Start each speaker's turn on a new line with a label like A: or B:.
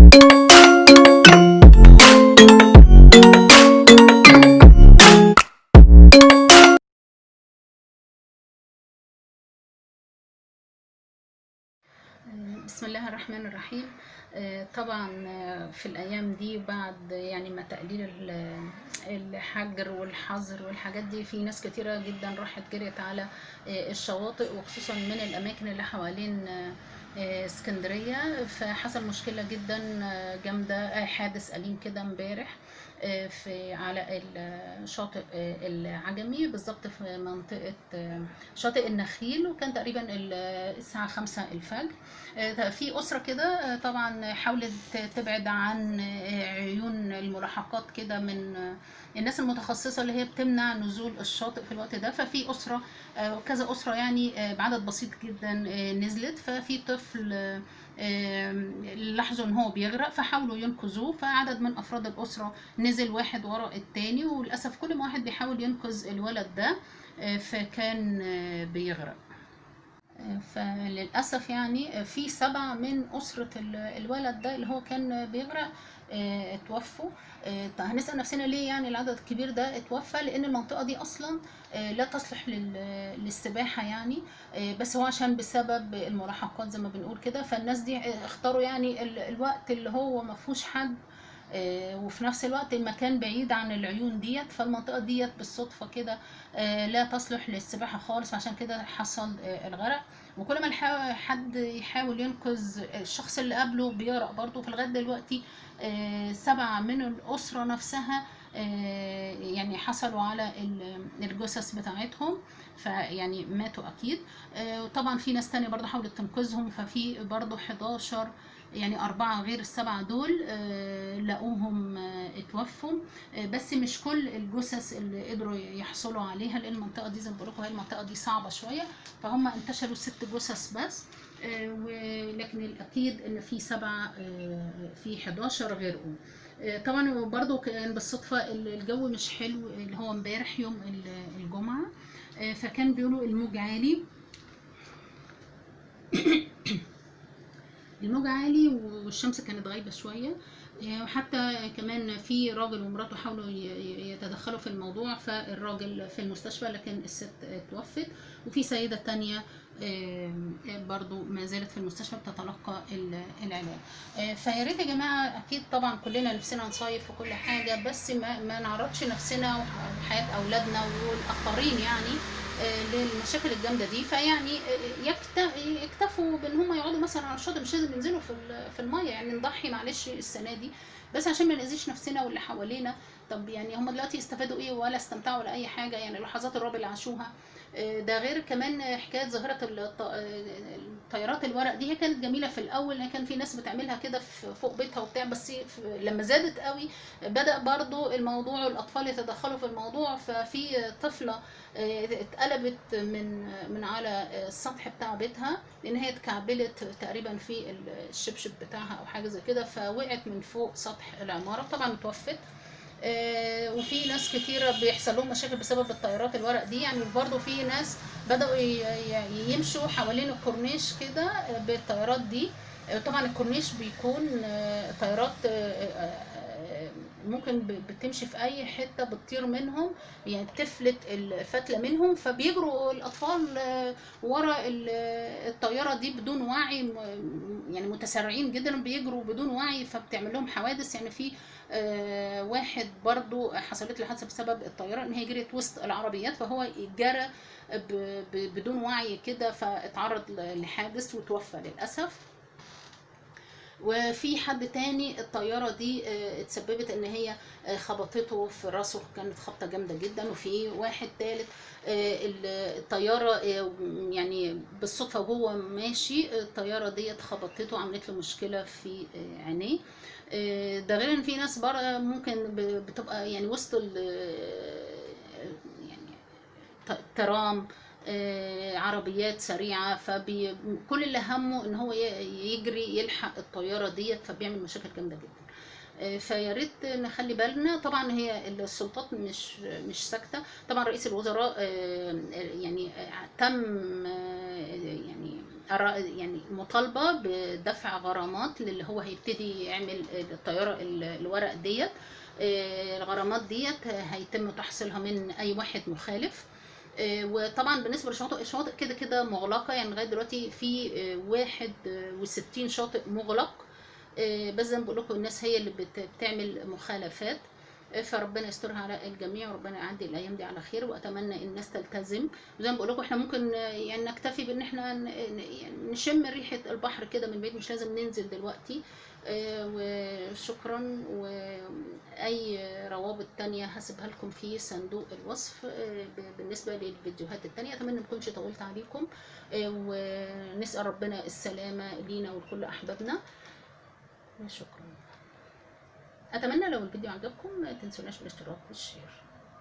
A: بسم الله الرحمن الرحيم. طبعا في الأيام دي بعد يعني ما تقليل الحجر والحظر والحاجات دي، في ناس كتيرة جدا راحت جريت على الشواطئ، وخصوصا من الأماكن اللي حوالين اسكندرية. فحصل مشكلة جدا جامدة، حادث أليم كده امبارح في على الشاطئ العجمي، بالظبط في منطقة شاطئ النخيل، وكان تقريبا الساعة 5 الفجر. في أسرة كده طبعا حاولت تبعد عن عيون الملاحقات كده من الناس المتخصصة اللي هي بتمنع نزول الشاطئ في الوقت ده. ففي أسرة كذا أسرة يعني بعدد بسيط جدا نزلت. ففي طفل لاحظوا ان هو بيغرق، فحاولوا ينقذوه. فعدد من افراد الاسره نزل واحد وراء التاني، وللاسف كل ما واحد بيحاول ينقذ الولد ده فكان بيغرق. فللأسف يعني في 7 من أسرة الولد ده اللي هو كان بيغرق اتوفوا. هنسأل نفسنا ليه يعني العدد الكبير ده اتوفى؟ لأن المنطقة دي أصلا لا تصلح للسباحة يعني. بس هو عشان بسبب الملاحقات زي ما بنقول كده، فالناس دي اختاروا يعني الوقت اللي هو ما فيهوش حد، وفي نفس الوقت المكان بعيد عن العيون ديت. فالمنطقة ديت بالصدفة كده لا تصلح للسباحة خالص، عشان كده حصل الغرق. وكل ما حد يحاول ينقذ الشخص اللي قبله بيغرق برضه. في لغاية دلوقتي 7 من الأسرة نفسها يعني حصلوا على الجثث بتاعتهم، فيعني ماتوا أكيد. وطبعا في ناس تانية برضه حاولت تنقذهم، ففي برضه 11 يعني 4 غير ال7 دول لقوهم اتوفوا. بس مش كل الجثث اللي قدروا يحصلوا عليها، لان المنطقه دي زي ما بقول لكم هي المنطقه دي صعبه شويه، فهم انتشروا 6 جثث بس. ولكن الاكيد ان في 7 في 11 غرقوا. طبعا برضو كان بالصدفه الجو مش حلو، اللي هو امبارح يوم الجمعه. فكان بيقولوا الموج عالي، الموج عالي والشمس كانت غايبة شوية. وحتى كمان في راجل ومراته حاولوا يتدخلوا في الموضوع، فالراجل في المستشفى لكن الست توفت. وفي سيدة تانية برضو ما زالت في المستشفى بتتلقى العلاج. فيا ريت يا جماعة، أكيد طبعا كلنا نفسنا نصيف وكل حاجة، بس ما نعرضش نفسنا وحياة أولادنا والآخرين يعني للمشاكل الجامده دي. فيعني يكتفوا بان هم يقعدوا مثلا على الشاطئ، مش لازم ينزلوا في الميه يعني. نضحي معلش السنه دي بس عشان ما نأذيش نفسنا واللي حوالينا. طب يعني هم دلوقتي استفادوا ايه؟ ولا استمتعوا ولا اي حاجه يعني. لحظات الرعب اللي عاشوها ده غير كمان حكايه ظاهره الطيارات الورق دي. هي كانت جميله في الاول، كان في ناس بتعملها كده فوق بيتها وبتاع، بس لما زادت قوي بدأ برضو الموضوع والاطفال يتدخلوا في الموضوع. ففي طفله اتقلبت من على السطح بتاع بيتها، لان هي اتكعبلت تقريبا في الشبشب بتاعها او حاجه زي كده، فوقعت من فوق سطح العماره، طبعا اتوفت. وفي ناس كتيرة بيحصل لهم مشاكل بسبب الطيارات الورق دي يعني. برضو في ناس بدأوا يمشوا حوالين الكورنيش كده بالطيارات دي. طبعا الكورنيش بيكون طيارات ممكن بتمشي في اي حته بتطير منهم يعني، تفلت الفتله منهم، فبيجروا الاطفال ورا الطياره دي بدون وعي يعني متسرعين جدا، بيجروا بدون وعي، فبتعمل لهم حوادث يعني. في واحد برضو حصلت له حادثه بسبب الطياره، ان هي جريت وسط العربيات، فهو جرى بدون وعي كده، فاتعرض لحادث وتوفى للاسف. وفي حد تاني الطيارة دي اتسببت ان هي خبطته في راسه، كانت خبطة جامدة جدا. وفي واحد تالت الطيارة يعني بالصدفة وهو ماشي الطيارة دي خبطته، عملت له مشكلة في عينيه. ده غير ان في ناس بره ممكن بتبقى يعني وسط يعني ترام عربيات سريعة، فكل اللي همه ان هو يجري يلحق الطيارة ديت، فبيعمل مشاكل جامدة جدا. فيا ريت نخلي بالنا. طبعا هي السلطات مش ساكتة. طبعا رئيس الوزراء يعني تم يعني يعني مطالبه بدفع غرامات للي هو هيبتدي يعمل الطياره الورق ديت. الغرامات ديت هيتم تحصيلها من اي واحد مخالف. وطبعا بالنسبه للشواطئ، الشواطئ كده كده مغلقه، يعني لغايه دلوقتي في 61 شاطئ مغلق. بس زي ما بقول لكم الناس هي اللي بتعمل مخالفات. فربنا يسترها على الجميع، وربنا يعدي الايام دي على خير، واتمنى الناس تلتزم. وزي ما بقول لكم احنا ممكن يعني نكتفي بان احنا يعني نشم ريحه البحر كده من بعيد، مش لازم ننزل دلوقتي. وشكرا. واي روابط تانية هسيبها لكم في صندوق الوصف بالنسبه للفيديوهات التانية. اتمنى ما اكونش طولت عليكم، ونسال ربنا السلامه لينا ولكل احبابنا. شكرا. اتمنى لو الفيديو عجبكم ما تنسوناش بالاشتراك والشير.